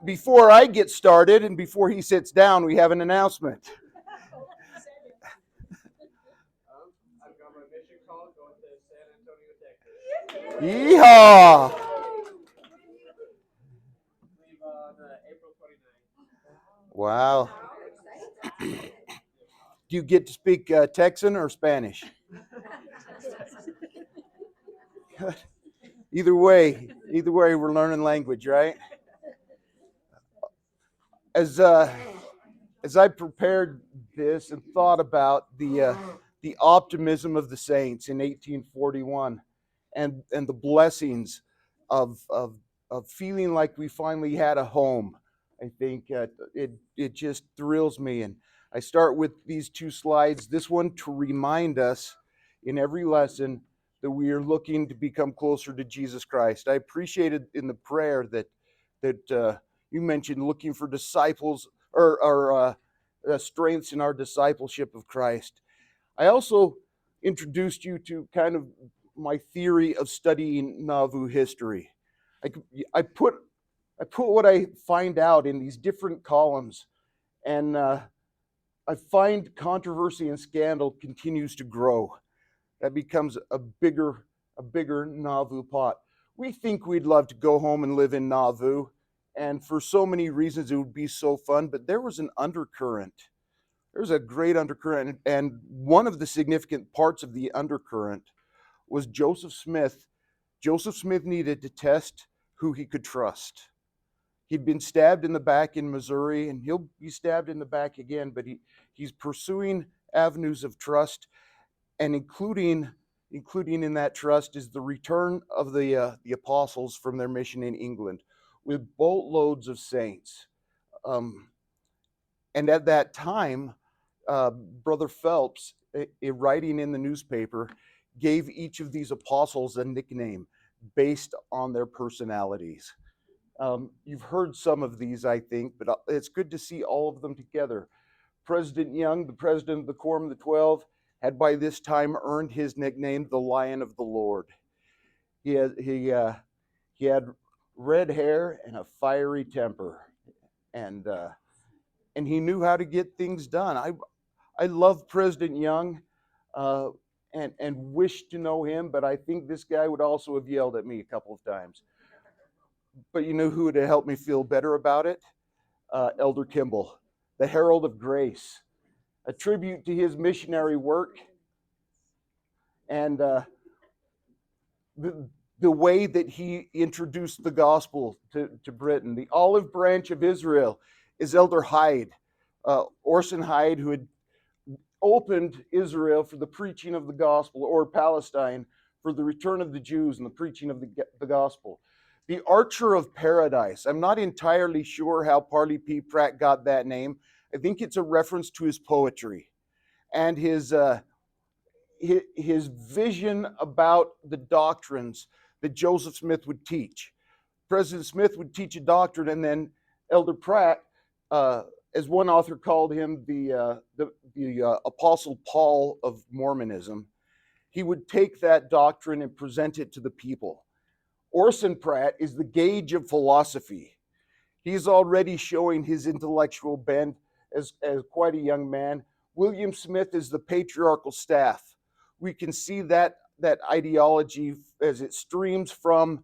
Before I get started and before he sits down, we have an announcement. I've got my mission call going to San Antonio, Texas. Yeehaw! Leave on April 29th. Wow. Do you get to speak Texan or Spanish? Either way, we're learning language, right? As I prepared this and thought about the optimism of the saints in 1841, and the blessings of feeling like we finally had a home, I think it just thrills me. And I start with these two slides. This one to remind us in every lesson that we are looking to become closer to Jesus Christ. I appreciated in the prayer that you mentioned looking for disciples or strengths in our discipleship of Christ. I also introduced you to kind of my theory of studying Nauvoo history. I, I put what I find out in these different columns, and I find controversy and scandal continues to grow. That becomes a bigger Nauvoo pot. We think we'd love to go home and live in Nauvoo, and for so many reasons it would be so fun, but there was an undercurrent. There's a great undercurrent, and one of the significant parts of the undercurrent was Joseph Smith. Joseph Smith needed to test who he could trust. He'd been stabbed in the back in Missouri, and he'll be stabbed in the back again, but he's pursuing avenues of trust, and including in that trust is the return of the apostles from their mission in England with boatloads of saints. And at that time, Brother Phelps, writing in the newspaper, gave each of these apostles a nickname based on their personalities. You've heard some of these, I think, but it's good to see all of them together. President Young, the president of the Quorum of the 12, had by this time earned his nickname, the Lion of the Lord. He had red hair and a fiery temper, and he knew how to get things done. I love President Young, and wish to know him, but I think this guy would also have yelled at me a couple of times. But you know who would have helped me feel better about it? Elder Kimball, the Herald of Grace, a tribute to his missionary work and the way that he introduced the gospel to Britain. The olive branch of Israel is Elder Hyde, Orson Hyde, who had opened Israel for the preaching of the gospel, or Palestine for the return of the Jews and the preaching of the gospel. The Archer of Paradise. I'm not entirely sure how Parley P. Pratt got that name. I think it's a reference to his poetry and his vision about the doctrines that Joseph Smith would teach. President Smith would teach a doctrine, and then Elder Pratt, as one author called him, the Apostle Paul of Mormonism, he would take that doctrine and present it to the people. Orson Pratt is the gauge of philosophy. He's already showing his intellectual bent as quite a young man. William Smith is the patriarchal staff. We can see that ideology as it streams from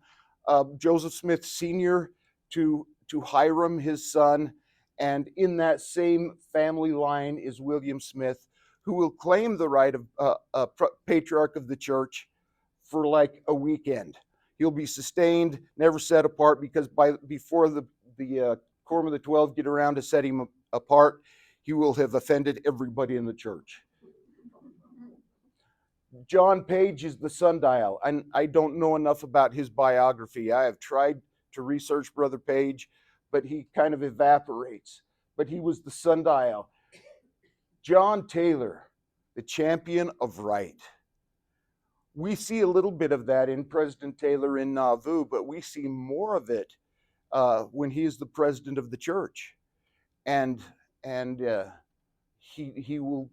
Joseph Smith Sr. to Hiram, his son, and in that same family line is William Smith, who will claim the right of patriarch of the church for like a weekend. He'll be sustained, never set apart, because before the Quorum of the 12 get around to set him apart, he will have offended everybody in the church. John Page is the sundial, and I don't know enough about his biography. I have tried to research Brother Page, but he kind of evaporates. But he was the sundial. John Taylor, the champion of right. We see a little bit of that in President Taylor in Nauvoo, but we see more of it when he is the president of the church, and he will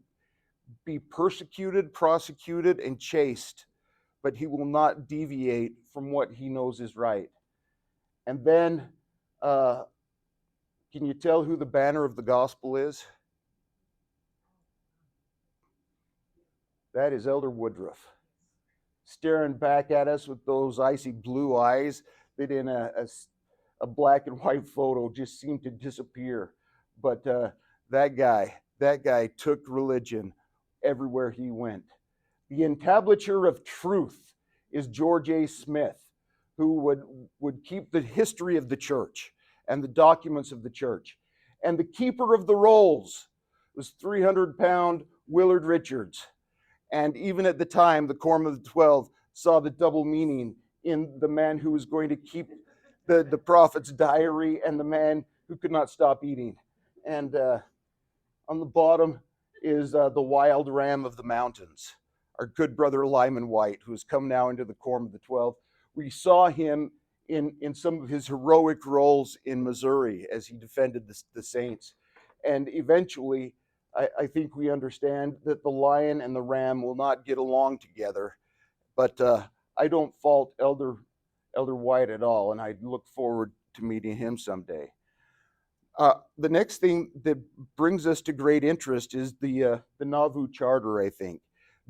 be persecuted, prosecuted, and chased, but he will not deviate from what he knows is right. And then Can you tell who the banner of the gospel is? That is Elder Woodruff, staring back at us with those icy blue eyes that in a black and white photo just seemed to disappear. But that guy took religion everywhere he went. The entablature of truth is George A. Smith, who would keep the history of the church and the documents of the church. And the keeper of the rolls was 300-pound Willard Richards. And even at the time, the Quorum of the 12 saw the double meaning in the man who was going to keep the prophet's diary and the man who could not stop eating. And on the bottom is the wild ram of the mountains, our good brother Lyman White, who has come now into the Quorum of the 12. We saw him in some of his heroic roles in Missouri as he defended the saints. And eventually, I think we understand that the lion and the ram will not get along together. But I don't fault Elder White at all, and I look forward to meeting him someday. The next thing that brings us to great interest is the Nauvoo Charter, I think,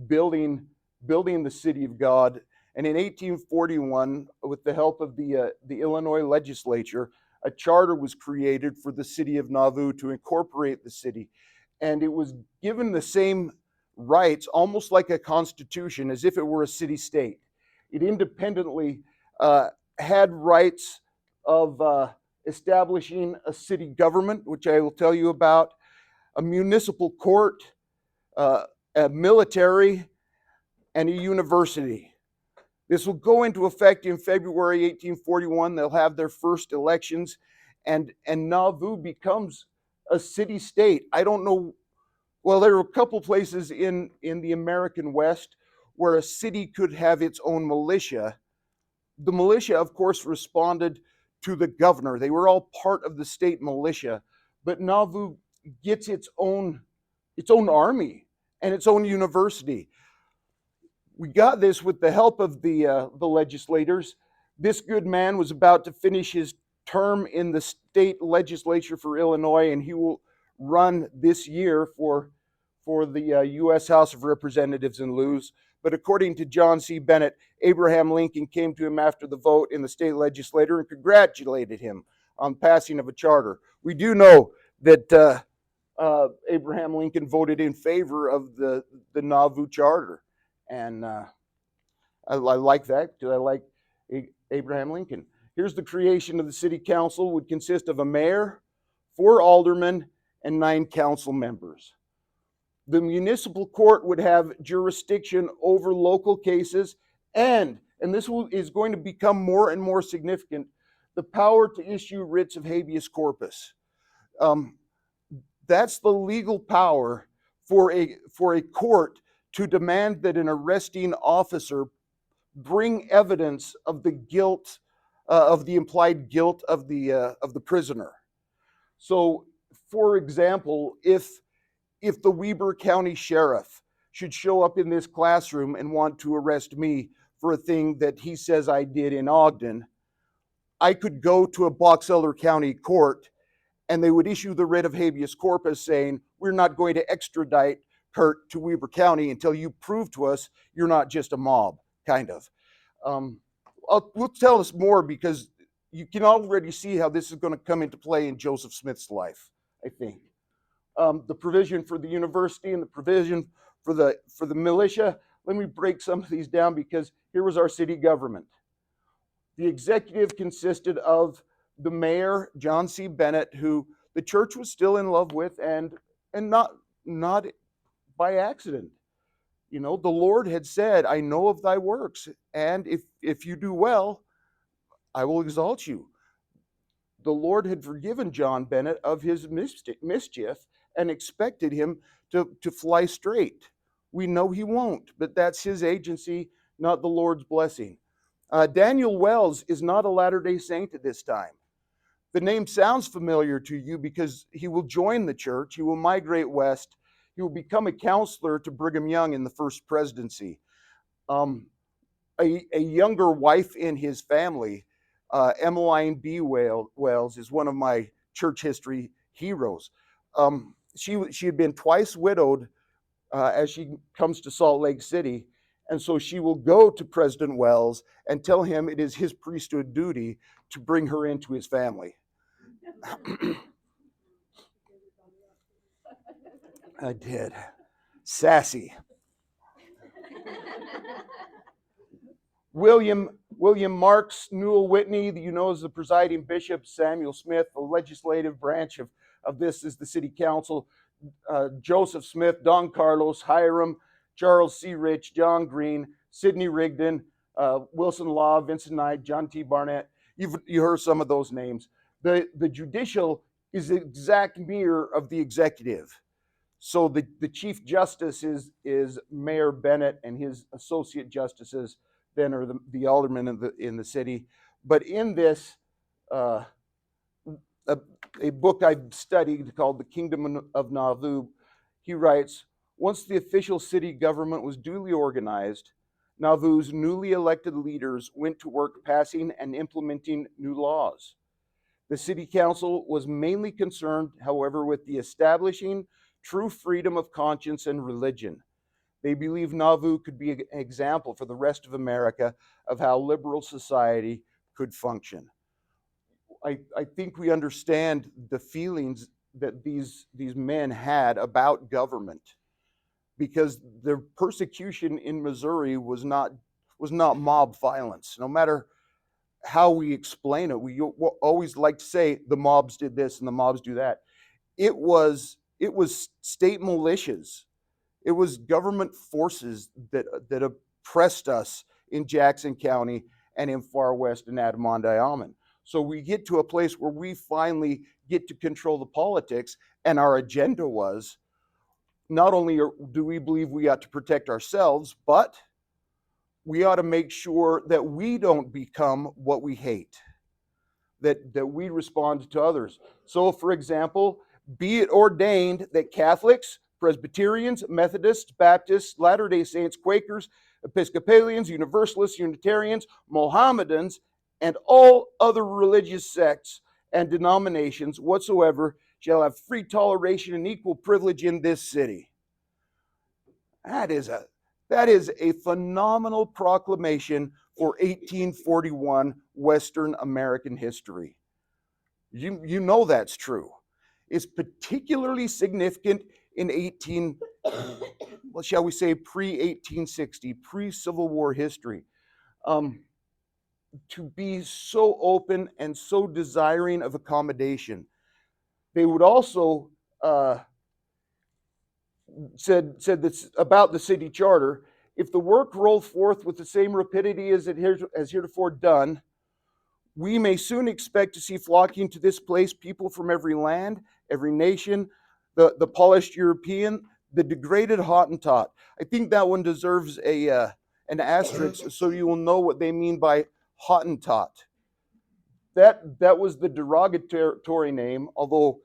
building the city of God. And in 1841, with the help of the Illinois legislature, a charter was created for the city of Nauvoo to incorporate the city. And it was given the same rights, almost like a constitution, as if it were a city state. It independently had rights of establishing a city government, which I will tell you about, a municipal court, a military, and a university. This will go into effect in February 1841. They'll have their first elections, and Nauvoo becomes a city state. I don't know. Well, there are a couple places in the American West where a city could have its own militia. The militia, of course, responded to the governor. They were all part of the state militia, but Nauvoo gets its own army and its own university. We got this with the help of the legislators. This good man was about to finish his term in the state legislature for Illinois, and he will run this year for the U.S. House of Representatives and lose. But according to John C. Bennett, Abraham Lincoln came to him after the vote in the state legislature and congratulated him on passing of a charter. We do know that Abraham Lincoln voted in favor of the Nauvoo Charter. And I like that because I like Abraham Lincoln. Here's the creation of the city council. Would consist of a mayor, 4 aldermen, and 9 council members. The municipal court would have jurisdiction over local cases, and this is going to become more and more significant, the power to issue writs of habeas corpus. That's the legal power for a court to demand that an arresting officer bring evidence of the guilt, of the implied guilt of the prisoner. So, for example, if the Weber County Sheriff should show up in this classroom and want to arrest me for a thing that he says I did in Ogden, I could go to a Box Elder County court and they would issue the writ of habeas corpus saying, we're not going to extradite Kurt to Weber County until you prove to us you're not just a mob, kind of. We'll tell us more because you can already see how this is going to come into play in Joseph Smith's life, I think. The provision for the university and the provision for the militia. Let me break some of these down because here was our city government. The executive consisted of the mayor, John C. Bennett, who the church was still in love with, and not by accident. You know, the Lord had said, I know of thy works, and if you do well, I will exalt you. The Lord had forgiven John Bennett of his mischief and expected him to fly straight. We know he won't, but that's his agency, not the Lord's blessing. Daniel Wells is not a Latter-day Saint at this time. The name sounds familiar to you because he will join the church, he will migrate west, he will become a counselor to Brigham Young in the first presidency. A younger wife in his family, Emmeline B. Wells, is one of my church history heroes. She had been twice widowed as she comes to Salt Lake City. And so she will go to President Wells and tell him it is his priesthood duty to bring her into his family. I did. Sassy. William Marks Newell Whitney, you know, is the presiding bishop. Samuel Smith, the legislative branch of this is the city council. Joseph Smith, Don Carlos, Hiram, Charles C. Rich, John Green, Sidney Rigdon, Wilson Law, Vincent Knight, John T. Barnett. You heard some of those names. The judicial is the exact mirror of the executive. So the chief justice is Mayor Bennett, and his associate justices then are the aldermen in the city. But in this, uh, a book I've studied called The Kingdom of Nauvoo, he writes, once the official city government was duly organized, Nauvoo's newly elected leaders went to work passing and implementing new laws. The city council was mainly concerned, however, with the establishing true freedom of conscience and religion. They believed Nauvoo could be an example for the rest of America of how liberal society could function. I think we understand the feelings that these men had about government, because the persecution in Missouri was not mob violence. No matter how we explain it, we always like to say the mobs did this and the mobs do that. It was state militias. It was government forces that oppressed us in Jackson County and in far west in Adirondack. So we get to a place where we finally get to control the politics, and our agenda was not only do we believe we ought to protect ourselves, but we ought to make sure that we don't become what we hate, that we respond to others. So, for example, be it ordained that Catholics, Presbyterians, Methodists, Baptists, Latter-day Saints, Quakers, Episcopalians, Universalists, Unitarians, Mohammedans, and all other religious sects and denominations whatsoever shall have free toleration and equal privilege in this city. That is a phenomenal proclamation for 1841 Western American history. You know that's true. It's particularly significant in well, shall we say, pre-1860, pre-Civil War history. To be so open and so desiring of accommodation. They would also said this about the city charter: if the work roll forth with the same rapidity as it has heretofore done, we may soon expect to see flocking to this place people from every land, every nation, the polished European, the degraded Hottentot. I think that one deserves an asterisk so you will know what they mean by Hottentot. That was the derogatory name, although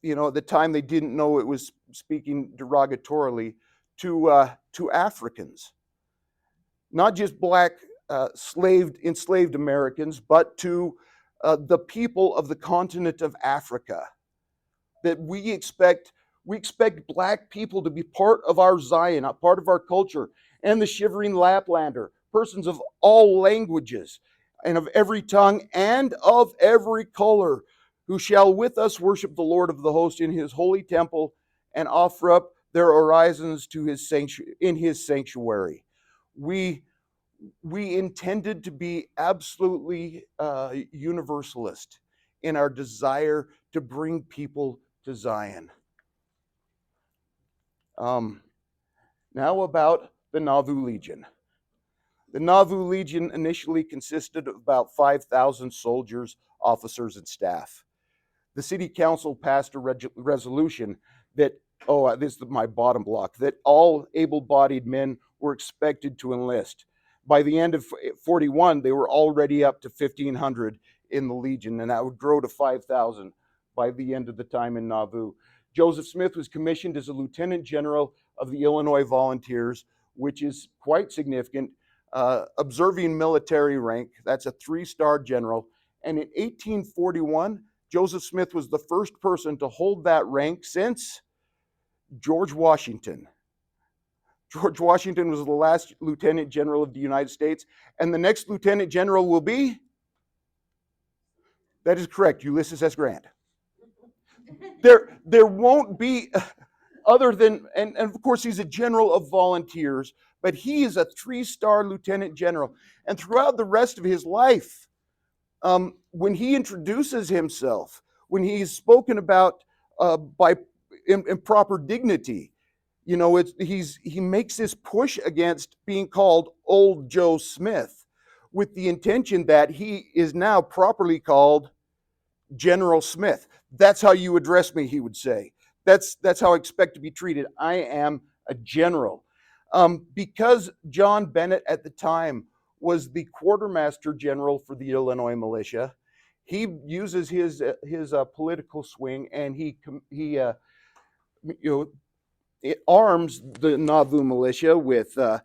at the time they didn't know it was speaking derogatorily to Africans, not just black enslaved Americans, but to the people of the continent of Africa. That we expect black people to be part of our Zion, a part of our culture, and the shivering Laplander, persons of all languages and of every tongue and of every color, who shall with us worship the Lord of the host in his holy temple and offer up their orisons to his in his sanctuary. We intended to be absolutely universalist in our desire to bring people to Zion. Now about the Nauvoo Legion. The Nauvoo Legion initially consisted of about 5,000 soldiers, officers, and staff. The city council passed a resolution that, this is my bottom block, that all able-bodied men were expected to enlist. By the end of 41, they were already up to 1,500 in the Legion, and that would grow to 5,000 by the end of the time in Nauvoo. Joseph Smith was commissioned as a lieutenant general of the Illinois Volunteers, which is quite significant, observing military rank. That's a 3-star general. And in 1841, Joseph Smith was the first person to hold that rank since George Washington. George Washington was the last Lieutenant General of the United States, and the next Lieutenant General will be, that is correct, Ulysses S. Grant. There won't be, other than, and of course he's a general of volunteers, but he is a 3-star lieutenant general. And throughout the rest of his life, when he introduces himself, when he's spoken about by in proper dignity, you know, he makes this push against being called Old Joe Smith, with the intention that he is now properly called General Smith. That's how you address me, he would say. That's how I expect to be treated. I am a general. Because John Bennett at the time was the quartermaster general for the Illinois militia, he uses his political swing, and he you know, it arms the Nauvoo militia with 5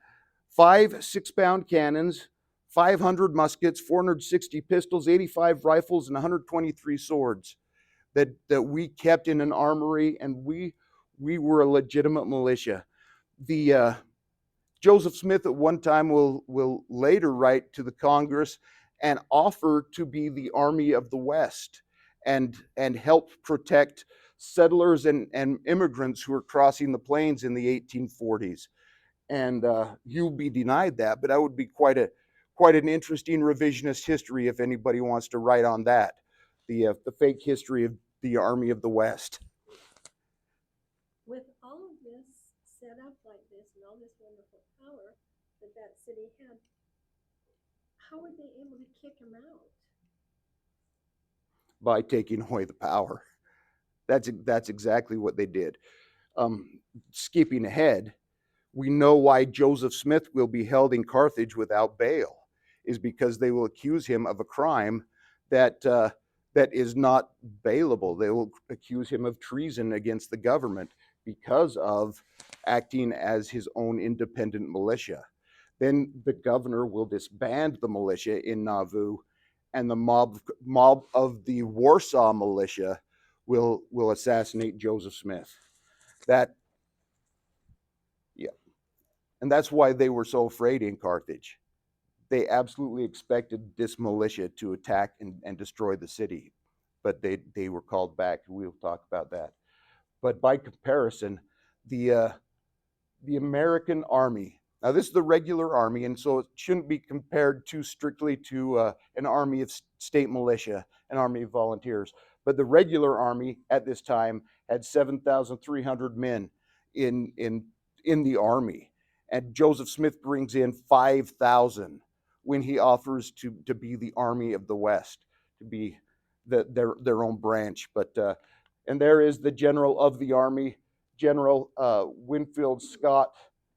6-pound cannons, 500 muskets, 460 pistols, 85 rifles, and 123 swords that we kept in an armory, and we were a legitimate militia. The Joseph Smith at one time will later write to the Congress and offer to be the Army of the West and help protect settlers and immigrants who were crossing the plains in the 1840s. And you'll be denied that, but that would be quite an interesting revisionist history if anybody wants to write on that, the fake history of the Army of the West. With all of this set up like this and all this wonderful power that that city had, how were they able to kick him out? By taking away the power. That's exactly what they did. Skipping ahead, we know why Joseph Smith will be held in Carthage without bail, is because they will accuse him of a crime that that is not bailable. They will accuse him of treason against the government because of acting as his own independent militia. Then the governor will disband the militia in Nauvoo, and the mob of the Warsaw militia will assassinate Joseph Smith. That, yeah, and that's why they were so afraid in Carthage. They absolutely expected this militia to attack and destroy the city, but they were called back. We'll talk about that. But by comparison, the the American Army. Now, this is the regular Army, and so it shouldn't be compared too strictly to an Army of state militia, an Army of volunteers. But the regular Army at this time had 7,300 men in the Army, and Joseph Smith brings in 5,000 when he offers to be the Army of the West, to be their own branch. But and there is the general of the Army, General Winfield Scott,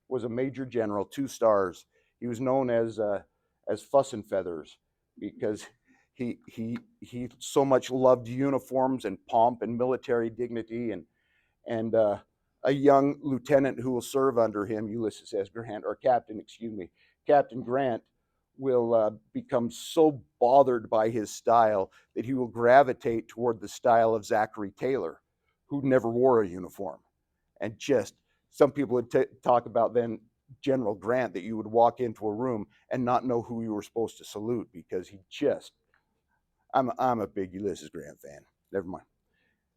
was a major general, 2 stars. He was known as Fuss and Feathers because he so much loved uniforms and pomp and military dignity, and a young lieutenant who will serve under him, Ulysses S. Grant, or Captain, excuse me, Captain Grant, will become so bothered by his style that he will gravitate toward the style of Zachary Taylor, who never wore a uniform. And just, some people would talk about then General Grant, that you would walk into a room and not know who you were supposed to salute because he just, I'm a big Ulysses Grant fan. Never mind.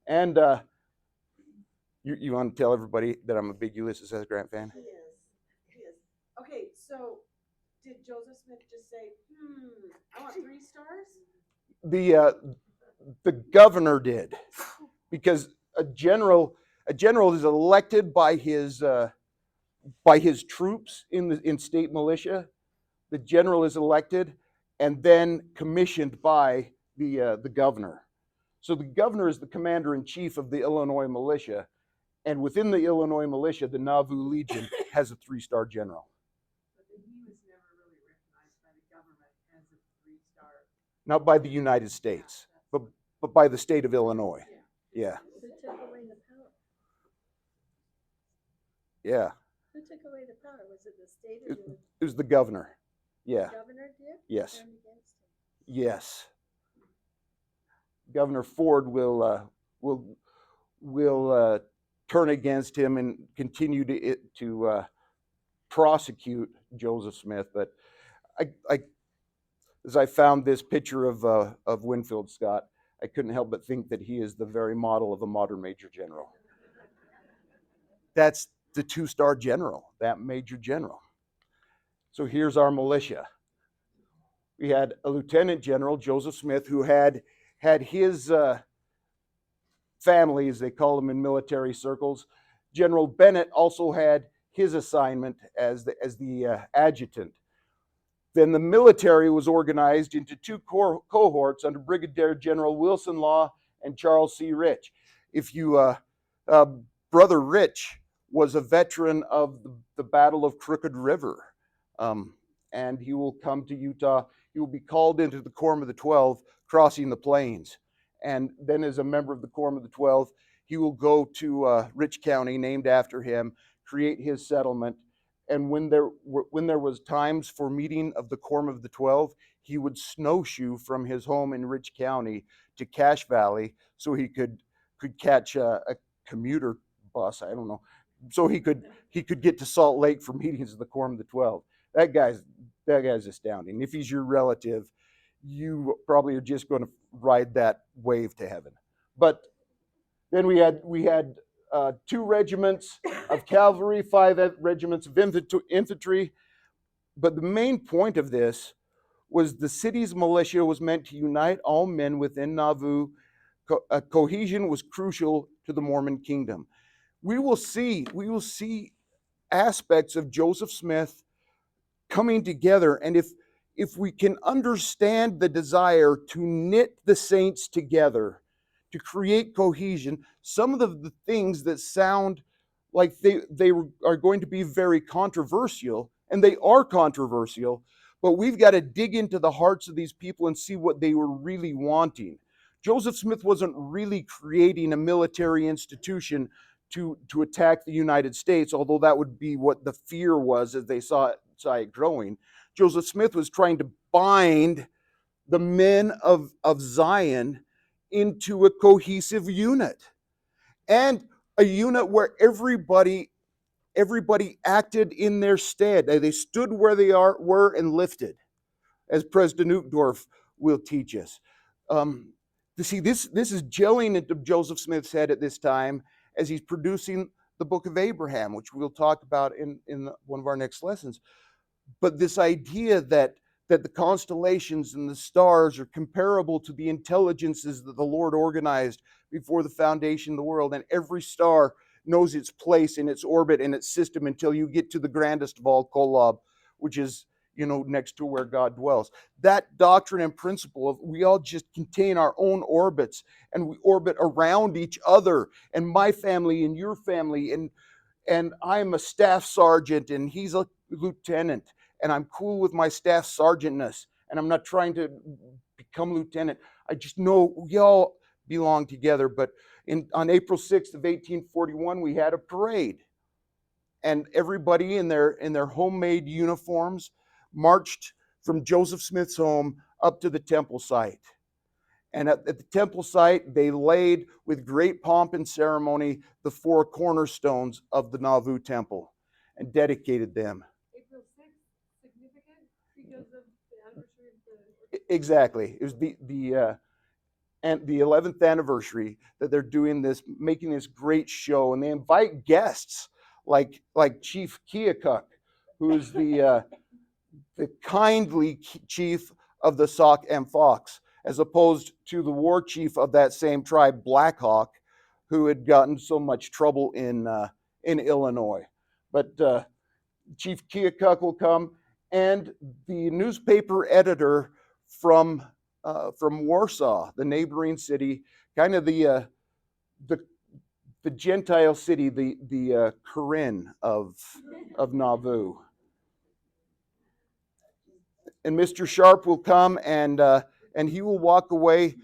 And you want to tell everybody that I'm a big Ulysses S. Grant fan? He is. He is. Okay, so did Joseph Smith just say, I want 3 stars? The governor did, because a general is elected by his troops in state militia. The general is elected and then commissioned by the governor. So the governor is the commander in chief of the Illinois militia, and within the Illinois militia, the Nauvoo Legion has a 3-star general. But then he was never really recognized by the government as a 3-star. Not by the United States, but by the state of Illinois. Yeah. Who took away the power? Yeah. Who took away the power? Was it the state or It was the governor. Yeah. the governor did? Yes. Turned against him. Yes. Governor Ford will turn against him and continue to prosecute Joseph Smith. But as I found this picture of Winfield Scott, I couldn't help but think that he is the very model of a modern major general. That's the two-star general, that major general. So here's our militia. We had a lieutenant general, Joseph Smith, who had his family, as they call them in military circles. General Bennett also had his assignment as the adjutant. Then the military was organized into two cohorts under Brigadier General Wilson Law and Charles C. Rich. If you, Brother Rich was a veteran of the Battle of Crooked River, and he will come to Utah. He will be called into the Quorum of the 12, crossing the plains. And then as a member of the Quorum of the 12, he will go to Rich County, named after him, create his settlement. And when there was times for meeting of the Quorum of the 12, he would snowshoe from his home in Rich County to Cache Valley so he could catch a commuter bus, I don't know, so he could get to Salt Lake for meetings of the Quorum of the 12. That guy's astounding. If he's your relative, you probably are just going to ride that wave to heaven. But then we had 2 regiments of cavalry, 5 regiments of infantry. But the main point of this was the city's militia was meant to unite all men within Nauvoo. Cohesion was crucial to the Mormon kingdom. We will see aspects of Joseph Smith coming together, and if we can understand the desire to knit the saints together, to create cohesion, some of the things that sound like they are going to be very controversial, and they are controversial, but we've got to dig into the hearts of these people and see what they were really wanting. Joseph Smith wasn't really creating a military institution to attack the United States, although that would be what the fear was as they saw it growing. Joseph Smith was trying to bind the men of Zion into a cohesive unit, and a unit where everybody acted in their stead. They stood where they were and lifted, as President Uchtdorf will teach us. See, this is gelling into Joseph Smith's head at this time as he's producing the Book of Abraham, which we'll talk about in one of our next lessons. But this idea that the constellations and the stars are comparable to the intelligences that the Lord organized before the foundation of the world, and every star knows its place in its orbit and its system until you get to the grandest of all, Kolob, which is next to where God dwells. That doctrine and principle of we all just contain our own orbits and we orbit around each other, and my family and your family, and I'm a staff sergeant and he's a lieutenant, and I'm cool with my staff sergeantness, and I'm not trying to become lieutenant. I just know we all belong together. But on April 6th of 1841, we had a parade, and everybody in their homemade uniforms marched from Joseph Smith's home up to the temple site. And at the temple site, they laid with great pomp and ceremony the 4 cornerstones of the Nauvoo temple and dedicated them. April 6th, significant because of the anniversary of the... Exactly. It was the 11th anniversary that they're doing this, making this great show, and they invite guests like Chief Keokuk, who is the kindly chief of the Sauk and Fox, as opposed to the war chief of that same tribe, Black Hawk, who had gotten so much trouble in Illinois. But Chief Keokuk will come, and the newspaper editor from Warsaw, the neighboring city, kind of the Gentile city, the Corinne of Nauvoo. And Mr. Sharp will come, and he will walk away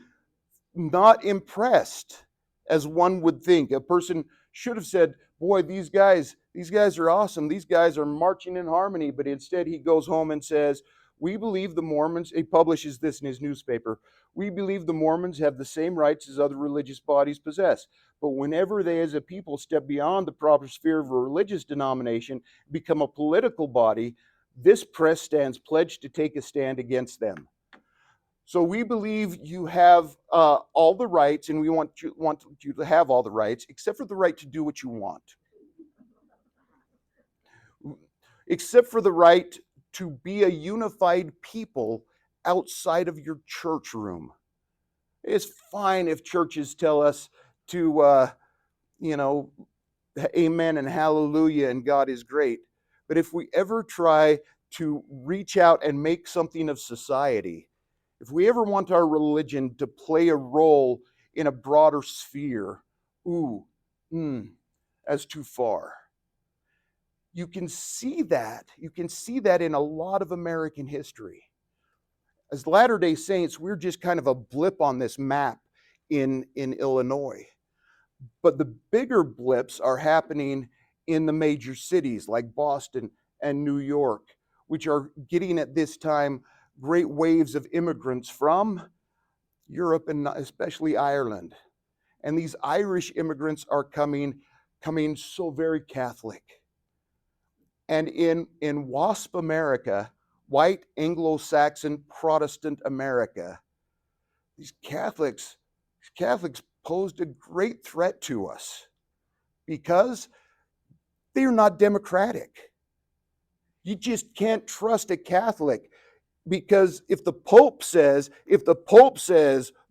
not impressed, as one would think. A person should have said, boy, these guys are awesome. These guys are marching in harmony. But instead he goes home and says, We believe the Mormons, he publishes this in his newspaper, we believe the Mormons have the same rights as other religious bodies possess. But whenever they as a people step beyond the proper sphere of a religious denomination, become a political body, this press stands pledged to take a stand against them. So we believe you have all the rights, and we want you to have all the rights, except for the right to do what you want. Except for the right to be a unified people outside of your church room. It's fine if churches tell us to, amen and hallelujah and God is great. But if we ever try to reach out and make something of society, if we ever want our religion to play a role in a broader sphere, that's too far. You can see that. You can see that in a lot of American history. As Latter-day Saints, we're just kind of a blip on this map in Illinois. But the bigger blips are happening in the major cities like Boston and New York, which are getting at this time great waves of immigrants from Europe and especially Ireland. And these Irish immigrants are coming so very Catholic. And in WASP America, white Anglo-Saxon Protestant America, these Catholics posed a great threat to us because they're not democratic. You just can't trust a Catholic, because if the Pope says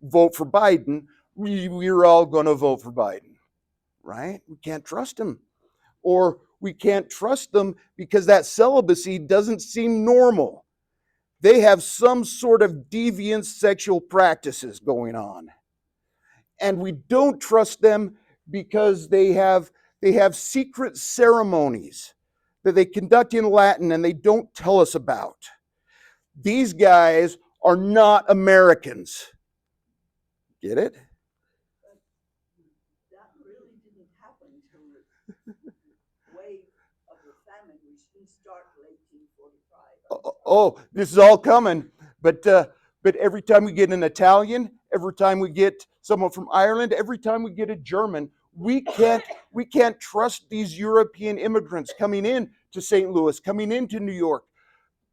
vote for Biden, we're all going to vote for Biden, right? We can't trust him. Or we can't trust them because that celibacy doesn't seem normal. They have some sort of deviant sexual practices going on. And we don't trust them because they have secret ceremonies that they conduct in Latin and they don't tell us about. These guys are not Americans. Get it? That really didn't happen until the wave of the famine, which didn't start till 1845. Oh, this is all coming. But every time we get an Italian, every time we get someone from Ireland, every time we get a German, we can't trust these European immigrants coming in to St. Louis, coming into New York,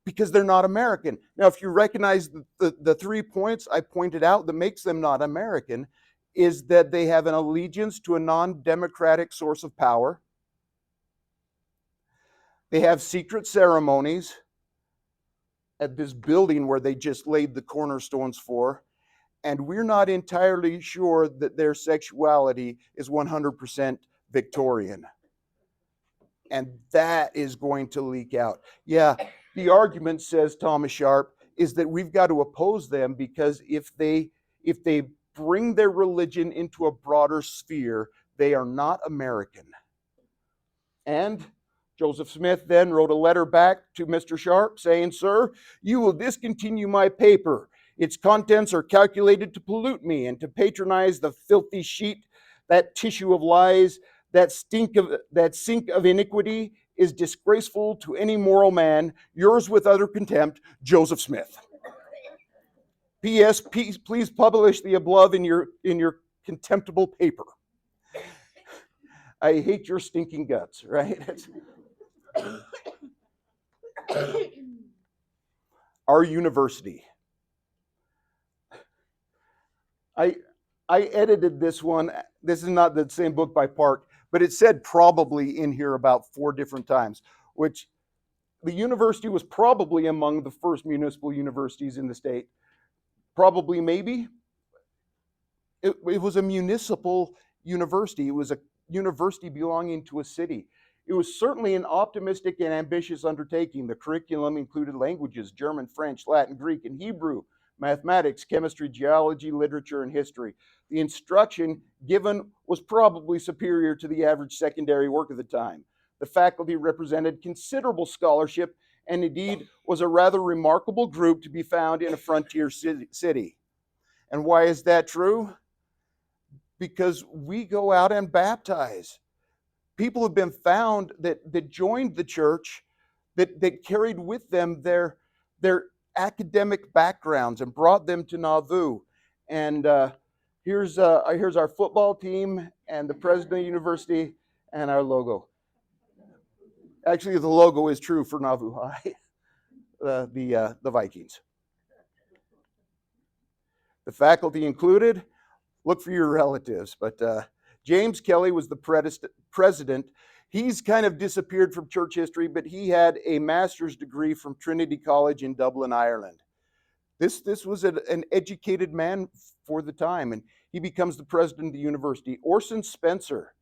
because they're not American. Now, if you recognize the 3 points I pointed out that makes them not American, is that they have an allegiance to a non-democratic source of power. They have secret ceremonies at this building where they just laid the cornerstones for, and we're not entirely sure that their sexuality is 100% Victorian. And that is going to leak out. Yeah, the argument, says Thomas Sharp, is that we've got to oppose them because if they bring their religion into a broader sphere, they are not American. And Joseph Smith then wrote a letter back to Mr. Sharp saying, "Sir, you will discontinue my paper. Its contents are calculated to pollute me and to patronize the filthy sheet, that tissue of lies, that sink of iniquity is disgraceful to any moral man. Yours with utter contempt, Joseph Smith. P.S. Please publish the above in your contemptible paper. I hate your stinking guts," right? Our university. I edited this one. This is not the same book by Park, but it said probably in here about 4 different times, which the university was probably among the first municipal universities in the state. Probably, maybe. It was a municipal university. It was a university belonging to a city. It was certainly an optimistic and ambitious undertaking. The curriculum included languages: German, French, Latin, Greek, and Hebrew, mathematics, chemistry, geology, literature, and history. The instruction given was probably superior to the average secondary work of the time. The faculty represented considerable scholarship and indeed was a rather remarkable group to be found in a frontier city. And why is that true? Because we go out and baptize. People have been found that joined the church, that carried with them their academic backgrounds and brought them to Nauvoo. And here's our football team and the president of the university and our logo. Actually, the logo is true for Nauvoo High, the Vikings. The faculty included, look for your relatives, but James Kelly was the president. He's kind of disappeared from church history, but he had a master's degree from Trinity College in Dublin, Ireland. This was an educated man for the time, and he becomes the president of the university. Orson Spencer,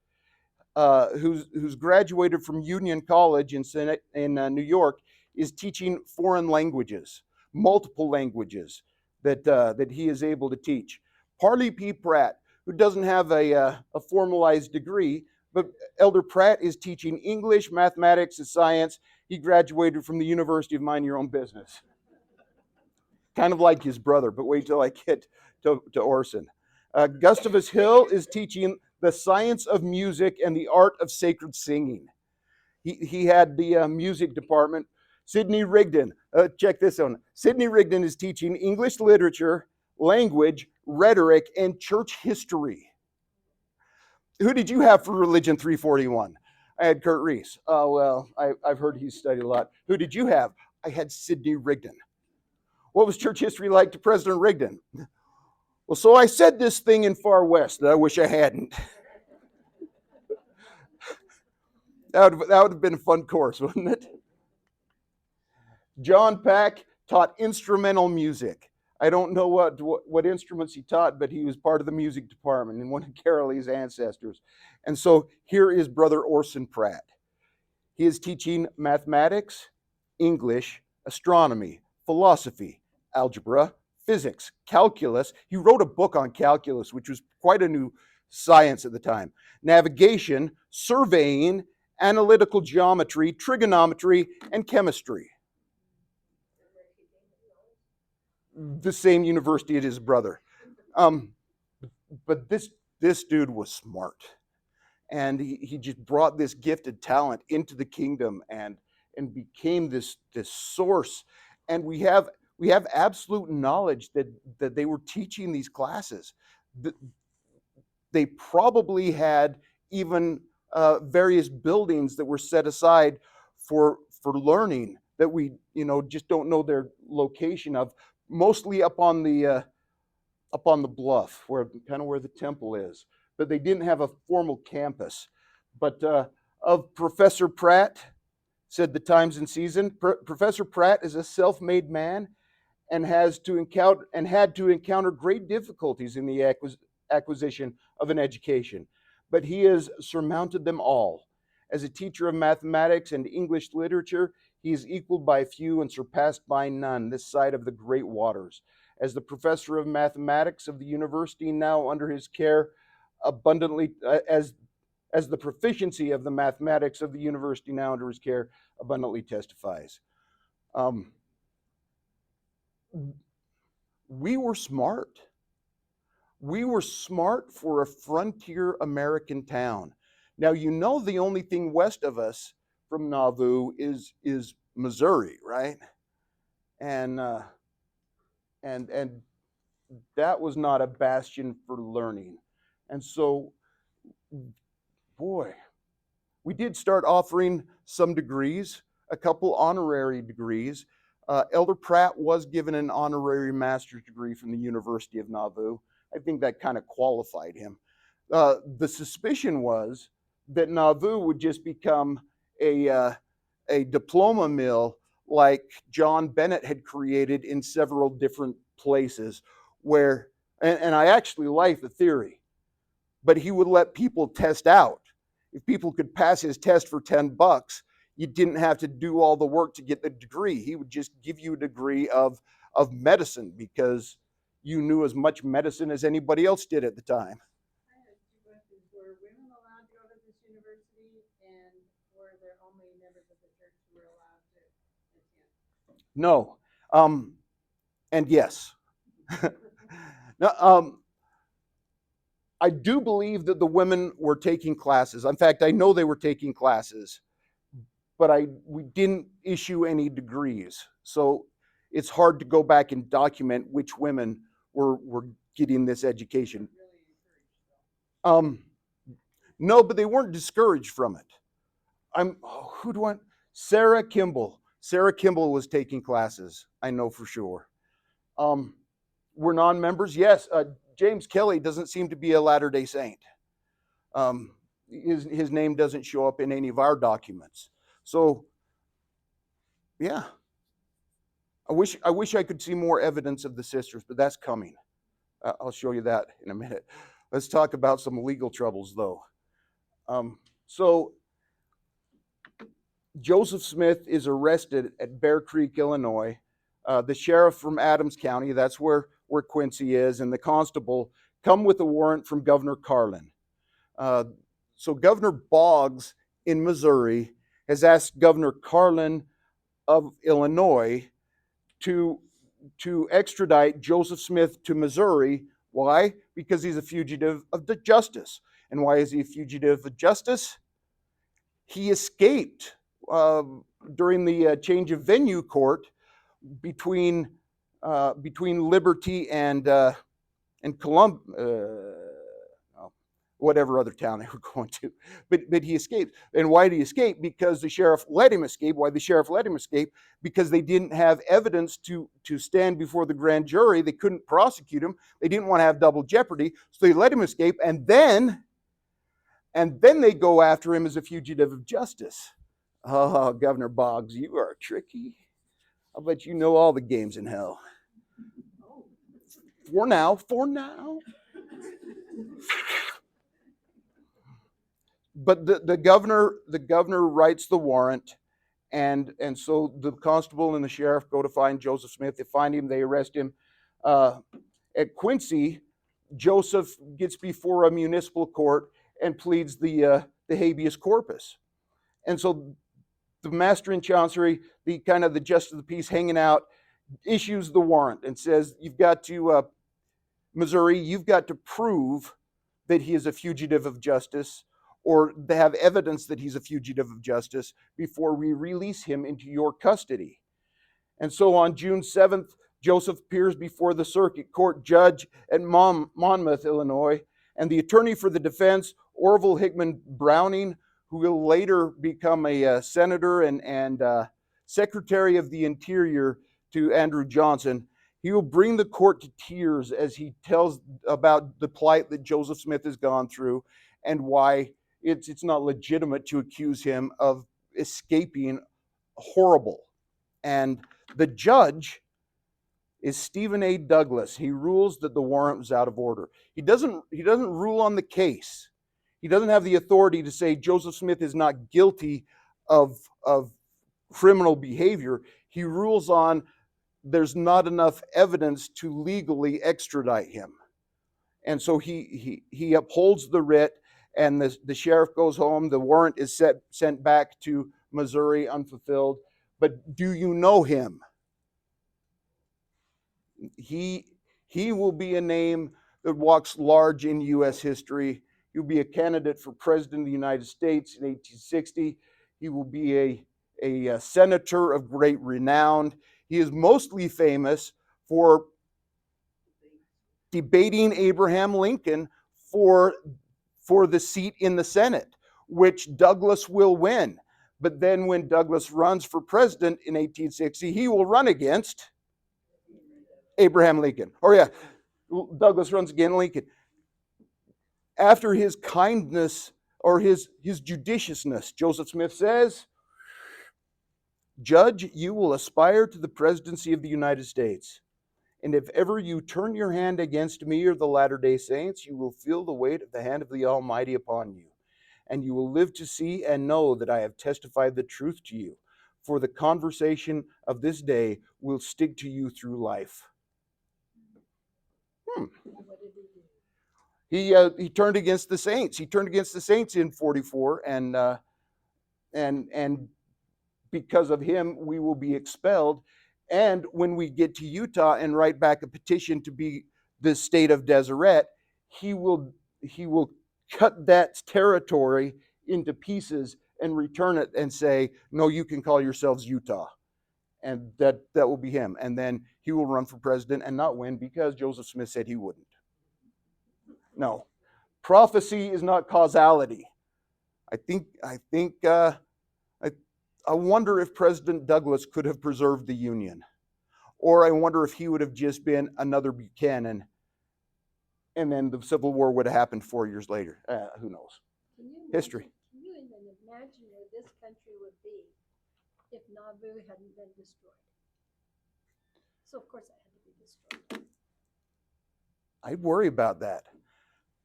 who's graduated from Union College in New York, is teaching foreign languages, multiple languages that he is able to teach. Parley P. Pratt, who doesn't have a formalized degree, but Elder Pratt is teaching English, mathematics, and science. He graduated from the University of Mind Your Own Business. Kind of like his brother, but wait till I get to Orson. Gustavus Hill is teaching the science of music and the art of sacred singing. He had the music department. Sidney Rigdon, check this out. Sidney Rigdon is teaching English literature, language, rhetoric, and church history. Who did you have for Religion 341? I had Kurt Reese. Oh, well, I've heard he's studied a lot. Who did you have? I had Sidney Rigdon. What was church history like to President Rigdon? Well, so I said this thing in Far West that I wish I hadn't. That would have been a fun course, wouldn't it? John Pack taught instrumental music. I don't know what instruments he taught, but he was part of the music department and one of Carol Lee's ancestors. And so here is Brother Orson Pratt. He is teaching mathematics, English, astronomy, philosophy, algebra, physics, calculus. He wrote a book on calculus, which was quite a new science at the time. Navigation, surveying, analytical geometry, trigonometry, and chemistry. The same university as his brother. But this dude was smart. And he just brought this gifted talent into the kingdom and became this source. And we have absolute knowledge that they were teaching these classes. They probably had even various buildings that were set aside for learning that we just don't know their location of. Mostly up on the bluff, where the temple is, but they didn't have a formal campus. But of Professor Pratt, said the Times and Season, Professor Pratt is a self-made man and had to encounter great difficulties in the acquisition of an education, but he has surmounted them all. As a teacher of mathematics and English literature, he is equaled by few and surpassed by none this side of the great waters. As the professor of mathematics of the university now under his care, abundantly as the proficiency of the mathematics of the university now under his care abundantly testifies. We were smart. We were smart for a frontier American town. Now, the only thing west of us from Nauvoo is Missouri, right? And that was not a bastion for learning. And so, boy, we did start offering some degrees, a couple honorary degrees. Elder Pratt was given an honorary master's degree from the University of Nauvoo. I think that kind of qualified him. The suspicion was that Nauvoo would just become a diploma mill like John Bennett had created in several different places where, and I actually like the theory, but he would let people test out. If people could pass his test for $10, you didn't have to do all the work to get the degree. He would just give you a degree of medicine because you knew as much medicine as anybody else did at the time. I have two questions. Were women allowed to go to this university, and were there only members of the church who were allowed to attend? No. And yes. Now, I do believe that the women were taking classes. In fact, I know they were taking classes, but we didn't issue any degrees. So it's hard to go back and document which women were getting this education. Um, no, but they weren't discouraged from it. Who do I? Sarah Kimball. Sarah Kimball was taking classes. I know for sure. Were non-members? Yes. James Kelly doesn't seem to be a Latter-day Saint. His name doesn't show up in any of our documents. So, yeah. I wish I could see more evidence of the sisters, but that's coming. I'll show you that in a minute. Let's talk about some legal troubles, though. So Joseph Smith is arrested at Bear Creek, Illinois. The sheriff from Adams County, that's where Quincy is, and the constable come with a warrant from Governor Carlin. So Governor Boggs in Missouri has asked Governor Carlin of Illinois to extradite Joseph Smith to Missouri. Why? Because he's a fugitive of justice. And why is he a fugitive of justice? He escaped during the change of venue court between Liberty and whatever other town they were going to. But he escaped. And why did he escape? Because the sheriff let him escape. Why the sheriff let him escape? Because they didn't have evidence to stand before the grand jury. They couldn't prosecute him. They didn't want to have double jeopardy. So they let him escape. And then they go after him as a fugitive of justice. Oh, Governor Boggs, you are tricky. I'll bet you know all the games in hell. For now. But the governor writes the warrant, and so the constable and the sheriff go to find Joseph Smith. They find him, they arrest him. At Quincy, Joseph gets before a municipal court and pleads the habeas corpus. And so the master in chancery, the kind of the justice of the peace hanging out, issues the warrant and says, you've got to, Missouri, you've got to prove that he is a fugitive of justice, or they have evidence that he's a fugitive of justice before we release him into your custody. And so on June 7th, Joseph appears before the circuit court judge at Monmouth, Illinois, and the attorney for the defense, Orville Hickman Browning, who will later become a senator and secretary of the Interior to Andrew Johnson, he will bring the court to tears as he tells about the plight that Joseph Smith has gone through and why it's not legitimate to accuse him of escaping horrible. And the judge is Stephen A. Douglas. He rules that the warrant was out of order. He doesn't rule on the case. He doesn't have the authority to say Joseph Smith is not guilty of criminal behavior. He rules on there's not enough evidence to legally extradite him. And so he upholds the writ, and the sheriff goes home. The warrant is sent back to Missouri unfulfilled. But do you know him? He will be a name that walks large in U.S. history. He'll be a candidate for president of the United States in 1860. He will be a senator of great renown. He is mostly famous for debating Abraham Lincoln for the seat in the Senate, which Douglas will win. But then when Douglas runs for president in 1860, he will run against Abraham Lincoln. Douglas runs against Lincoln. After his kindness or his judiciousness, Joseph Smith says, Judge, you will aspire to the presidency of the United States. And if ever you turn your hand against me or the Latter-day Saints, you will feel the weight of the hand of the Almighty upon you. And you will live to see and know that I have testified the truth to you. For the conversation of this day will stick to you through life. What did he do? He turned against the saints. He turned against the saints in 44, and because of him, we will be expelled. And when we get to Utah and write back a petition to be the state of Deseret, he will cut that territory into pieces and return it and say, no, you can call yourselves Utah. and that will be him. And then he will run for president and not win because Joseph Smith said he wouldn't. No, prophecy is not causality. I wonder if President Douglas could have preserved the Union, or I wonder if he would have just been another Buchanan, and then the Civil War would have happened 4 years later. Who knows? History. Can you even imagine where this country would be if Nauvoo hadn't been destroyed? So of course it had to be destroyed. I worry about that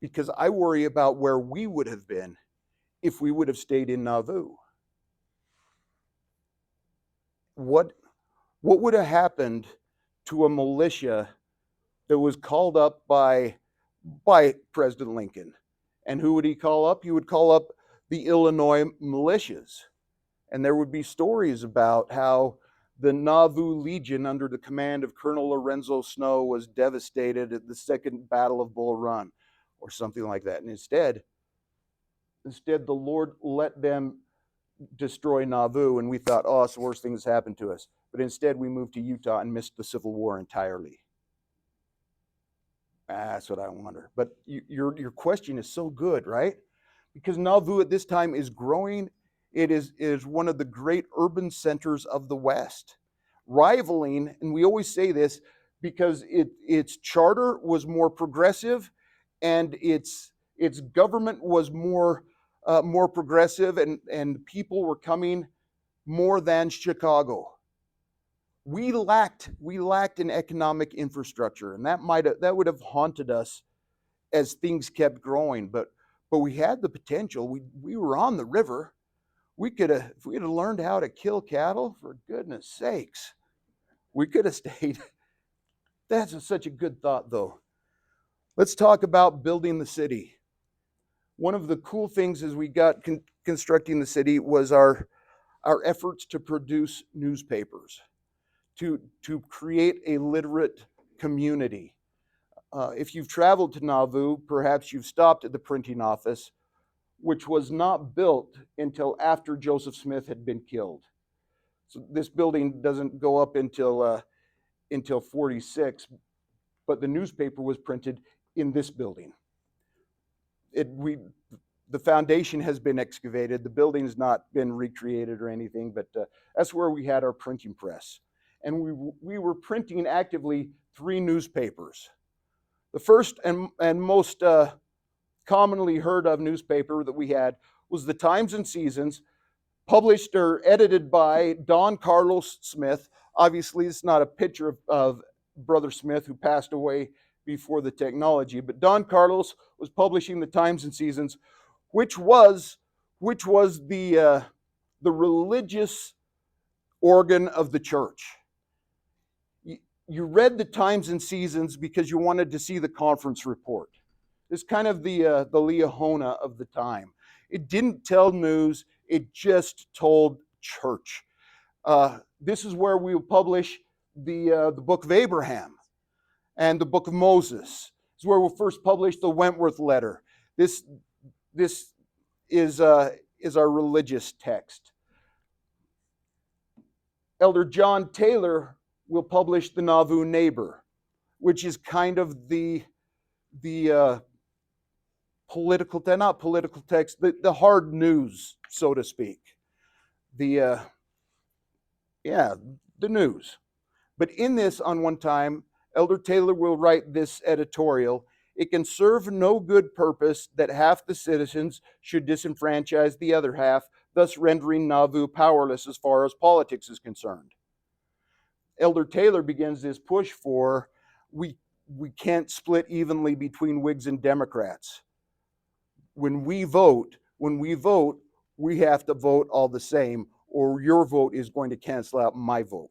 because I worry about where we would have been if we would have stayed in Nauvoo. What would have happened to a militia that was called up by President Lincoln? And who would he call up? He would call up the Illinois militias. And there would be stories about how the Nauvoo Legion under the command of Colonel Lorenzo Snow was devastated at the Second Battle of Bull Run or something like that. And instead the Lord let them destroy Nauvoo, and we thought, oh, it's the worst thing that's happened to us. But instead we moved to Utah and missed the Civil War entirely. That's what I wonder. But your question is so good, right? Because Nauvoo at this time is growing. It is one of the great urban centers of the West, rivaling, and we always say this because its charter was more progressive, and its government was more progressive, and people were coming more than Chicago. We lacked an economic infrastructure, and that would have haunted us as things kept growing. But we had the potential. We were on the river. We could have, if we had learned how to kill cattle, for goodness sakes, we could have stayed. That's such a good thought, though. Let's talk about building the city. One of the cool things as we got constructing the city was our efforts to produce newspapers, to create a literate community. If you've traveled to Nauvoo, perhaps you've stopped at the printing office, which was not built until after Joseph Smith had been killed. So this building doesn't go up until 46, but the newspaper was printed in this building. The foundation has been excavated. The building's not been recreated or anything, but that's where we had our printing press. And we were printing actively 3 newspapers. The first and most commonly heard of newspaper that we had was the Times and Seasons, published or edited by Don Carlos Smith. Obviously, it's not a picture of Brother Smith, who passed away before the technology, but Don Carlos was publishing the Times and Seasons, which was the religious organ of the church. You read the Times and Seasons because you wanted to see the conference report. It's kind of the Liahona of the time. It didn't tell news, it just told church. This is where we will publish the book of Abraham and the book of Moses. This is where we'll first publish the Wentworth letter. This is our religious text. Elder John Taylor will publish the Nauvoo Neighbor, which is kind of the not political text, the hard news, so to speak. The news. But in this, on one time, Elder Taylor will write this editorial: "It can serve no good purpose that half the citizens should disenfranchise the other half, thus rendering Nauvoo powerless as far as politics is concerned." Elder Taylor begins this push for we can't split evenly between Whigs and Democrats. When we vote, we have to vote all the same, or your vote is going to cancel out my vote.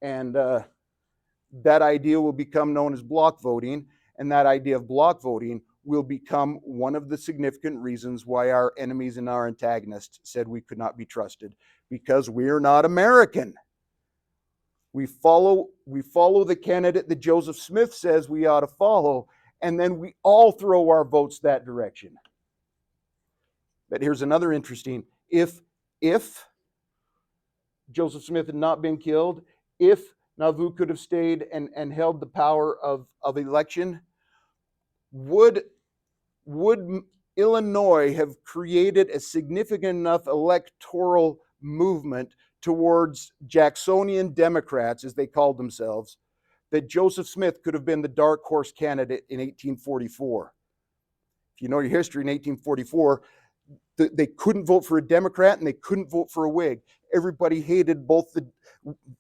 And that idea will become known as block voting, and that idea of block voting will become one of the significant reasons why our enemies and our antagonists said we could not be trusted, because we are not American. We follow the candidate that Joseph Smith says we ought to follow, and then we all throw our votes that direction. But here's another interesting, if Joseph Smith had not been killed, if Nauvoo could have stayed and held the power of election, would would Illinois have created a significant enough electoral movement towards Jacksonian Democrats, as they called themselves, that Joseph Smith could have been the dark horse candidate in 1844? If you know your history, in 1844, they couldn't vote for a Democrat and they couldn't vote for a Whig. Everybody hated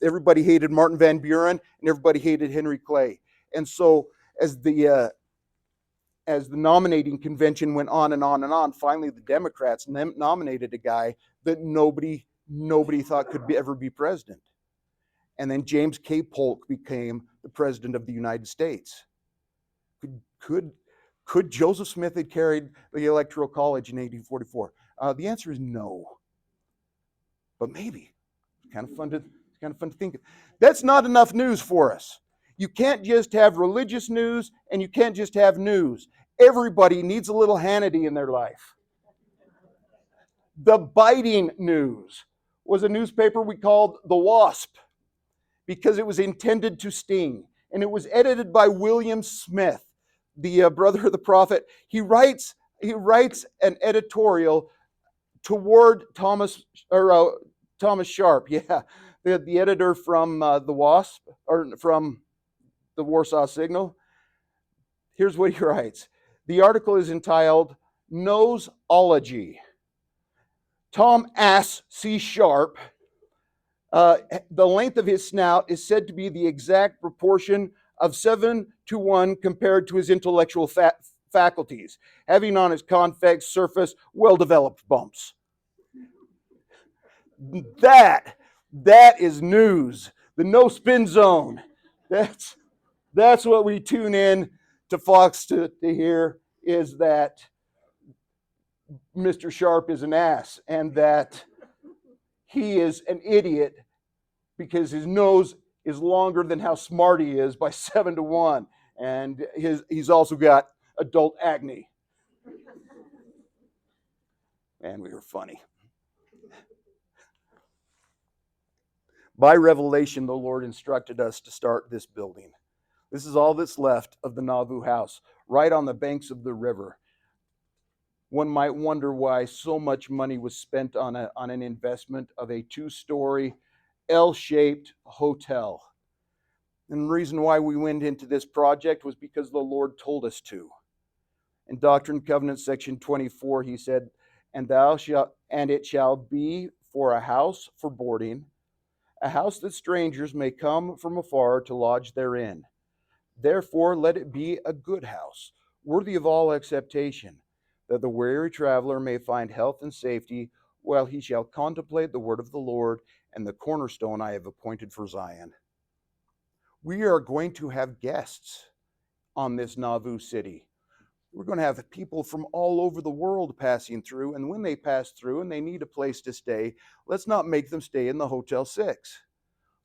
everybody hated Martin Van Buren and everybody hated Henry Clay. And so as the nominating convention went on and on and on, finally the Democrats nominated a guy that nobody thought could ever be president. And then James K. Polk became the president of the United States. Could Joseph Smith have carried the Electoral College in 1844? The answer is no. But maybe. It's kind of fun to think of. That's not enough news for us. You can't just have religious news and you can't just have news. Everybody needs a little Hannity in their life. The Biting News was a newspaper we called The Wasp because it was intended to sting. And it was edited by William Smith, the brother of the prophet. He writes an editorial toward Thomas Sharp, yeah, the editor from The Wasp, or from the Warsaw Signal. Here's what he writes. The article is entitled Noseology. Tom Ass C. Sharp, the length of his snout is said to be the exact proportion of 7:1 compared to his intellectual faculties, having on his convex surface well-developed bumps. That is news. The no spin zone. That's what we tune in to Fox to hear, is that Mr. Sharp is an ass and that he is an idiot because his nose is longer than how smart he is by 7:1. And he's also got adult acne. Man, we were funny. By revelation, the Lord instructed us to start this building. This is all that's left of the Nauvoo house, right on the banks of the river. One might wonder why so much money was spent on an investment of a 2-story L-shaped hotel. And the reason why we went into this project was because the Lord told us to. In Doctrine and Covenants, section 24, he said, and it shall be for a house for boarding, a house that strangers may come from afar to lodge therein. Therefore let it be a good house, worthy of all acceptation, that the weary traveler may find health and safety while he shall contemplate the word of the Lord and the cornerstone I have appointed for Zion. We are going to have guests on this Nauvoo city. We're going to have people from all over the world passing through, and when they pass through and they need a place to stay, let's not make them stay in the Hotel 6.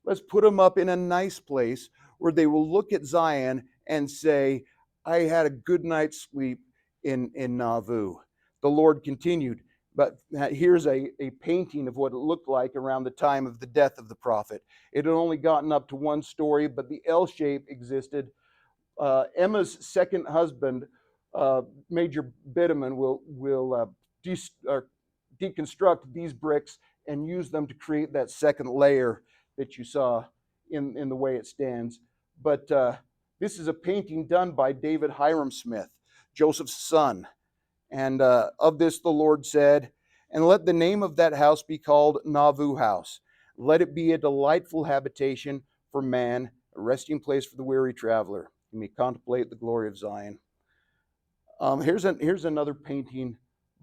Let's put them up in a nice place where they will look at Zion and say, I had a good night's sleep in Nauvoo. The Lord continued, but here's a painting of what it looked like around the time of the death of the prophet. It had only gotten up to 1 story, but the L shape existed. Emma's second husband, Major Bideman, will deconstruct these bricks and use them to create that second layer that you saw in the way it stands. But this is a painting done by David Hiram Smith, Joseph's son. And of this the Lord said, and let the name of that house be called Nauvoo House. Let it be a delightful habitation for man, a resting place for the weary traveler. You may contemplate the glory of Zion. Here's another painting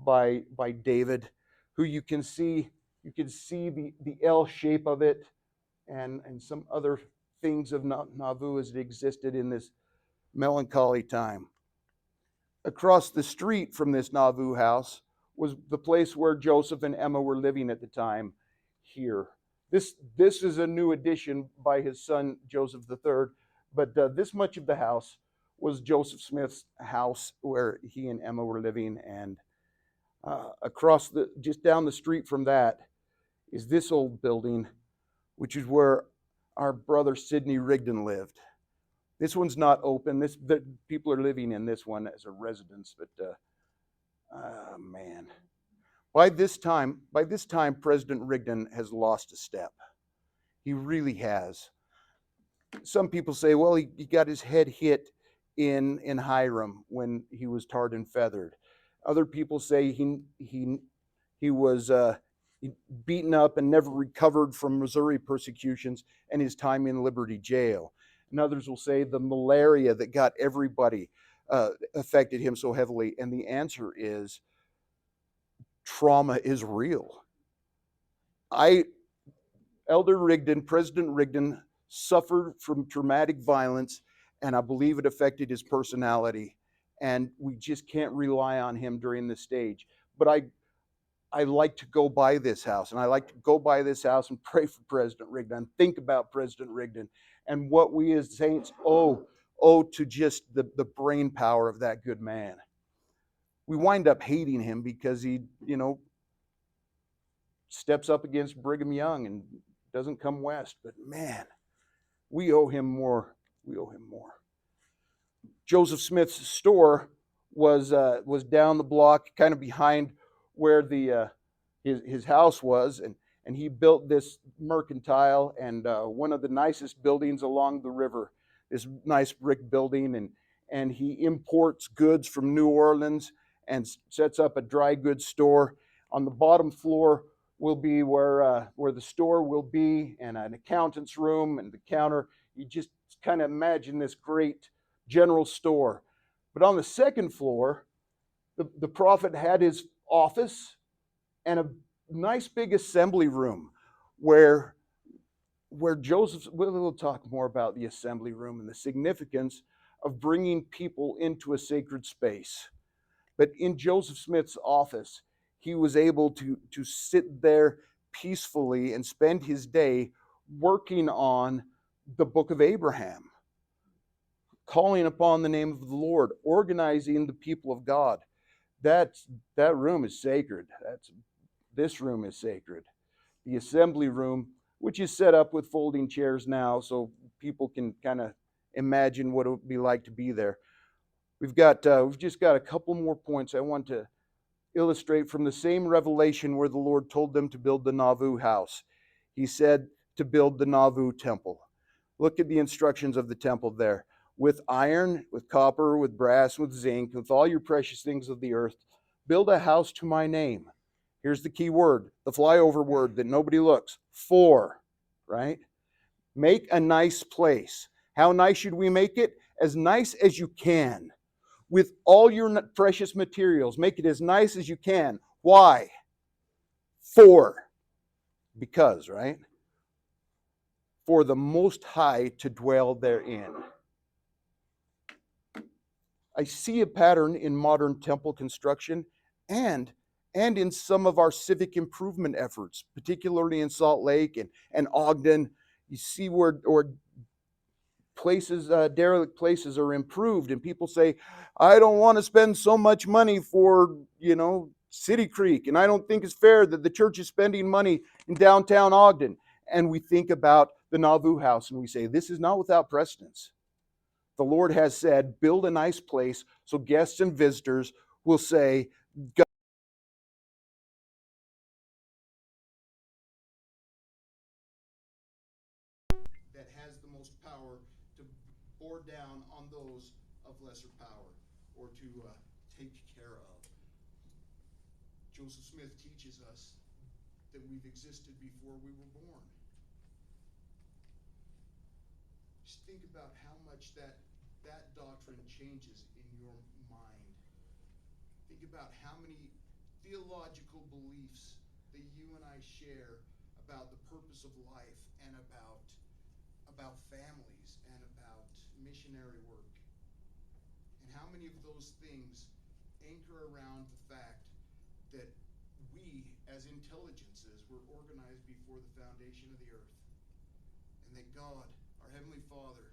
by David, who you can see the L shape of it, and some other things of Nauvoo as it existed in this melancholy time. Across the street from this Nauvoo house was the place where Joseph and Emma were living at the time here. This is a new addition by his son Joseph III, but this much of the house was Joseph Smith's house where he and Emma were living, and just down the street from that is this old building which is where our brother Sidney Rigdon lived. This one's not open. The people are living in this one as a residence, but man, by this time, President Rigdon has lost a step. He really has. Some people say, well, he got his head hit in Hiram when he was tarred and feathered. Other people say he was beaten up and never recovered from Missouri persecutions and his time in Liberty Jail. And others will say the malaria that got everybody affected him so heavily. And the answer is trauma is real. President Rigdon, suffered from traumatic violence, and I believe it affected his personality. And we just can't rely on him during this stage. But I like to go by this house, and I like to go by this house and pray for President Rigdon and think about President Rigdon and what we as saints owe to just the brain power of that good man. We wind up hating him because he, steps up against Brigham Young and doesn't come west. But man, we owe him more. We owe him more. Joseph Smith's store was down the block, kind of behind where the his house was, and he built this mercantile and one of the nicest buildings along the river. This nice brick building, and he imports goods from New Orleans and sets up a dry goods store. On the bottom floor will be where the store will be, and an accountant's room and the counter. You just kind of imagine this great general store. But on the second floor, the prophet had his office and a nice big assembly room where we'll talk more about the assembly room and the significance of bringing people into a sacred space. But in Joseph Smith's office, he was able to sit there peacefully and spend his day working on the book of Abraham, calling upon the name of the Lord, organizing the people of God. That room is sacred. This room is sacred. The assembly room, which is set up with folding chairs now, so people can kind of imagine what it would be like to be there. We've just got a couple more points I want to illustrate from the same revelation where the Lord told them to build the Nauvoo house. He said to build the Nauvoo temple. Look at the instructions of the temple there. With iron, with copper, with brass, with zinc, with all your precious things of the earth, build a house to my name. Here's the key word, the flyover word that nobody looks for, right? Make a nice place. How nice should we make it? As nice as you can. With all your precious materials, make it as nice as you can. Why? Because, right? For the Most High to dwell therein. I see a pattern in modern temple construction and in some of our civic improvement efforts, particularly in Salt Lake and Ogden. You see where places, derelict places are improved, and people say, I don't want to spend so much money for, City Creek, and I don't think it's fair that the church is spending money in downtown Ogden. And we think about the Nauvoo house and we say, this is not without precedence. The Lord has said, build a nice place so guests and visitors will say, God that has the most power to bore down on those of lesser power or to take care of. Joseph Smith teaches us that we've existed before we were born. Just think about how much that doctrine changes in your mind. Think about how many theological beliefs that you and I share about the purpose of life and about families and about missionary work. And how many of those things anchor around the fact that we as intelligences were organized before the foundation of the earth. And that God, our Heavenly Father,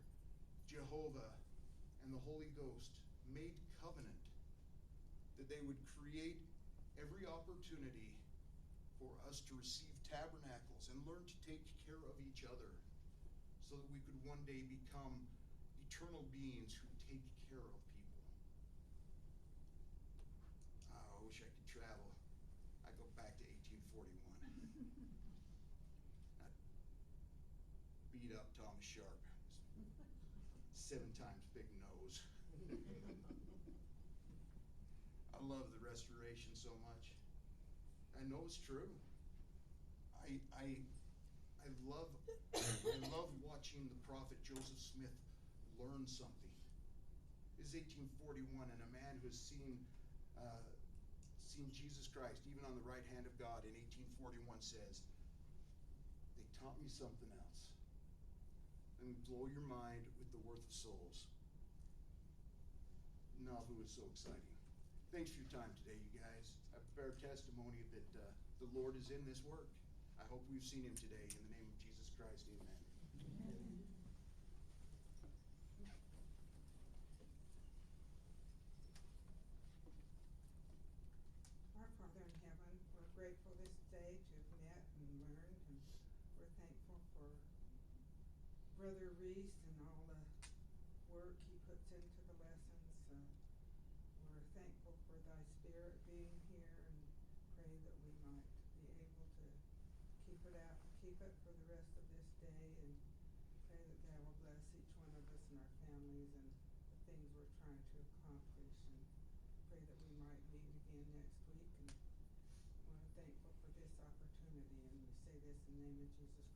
Jehovah, and the Holy Ghost made covenant that they would create every opportunity for for us to receive tabernacles and learn to take care of each other so that we could one day become eternal beings who take care of people. Oh, I wish I could travel. I go back to 1841. I beat up Thomas Sharp. 7 times big nose. I love the Restoration so much. I know it's true. I love watching the prophet Joseph Smith learn something. This is 1841, and a man who has seen Jesus Christ, even on the right hand of God, in 1841 says, "They taught me something else. Let me blow your mind with the worth of souls." Nauvoo is so exciting. Thanks for your time today, you guys. I bear testimony that the Lord is in this work. I hope we've seen him today. In the name of Jesus Christ, amen. Our Father in heaven, we're grateful this day to have met and learned, and we're thankful for Brother Reese and all the work he puts into the lessons. We're thankful for thy spirit being here, and pray that we might be able to keep it for the rest of this day, and pray that thou will bless each one of us and our families and the things we're trying to accomplish, and pray that we might meet again next week. And we're thankful for this opportunity, and we say this in the name of Jesus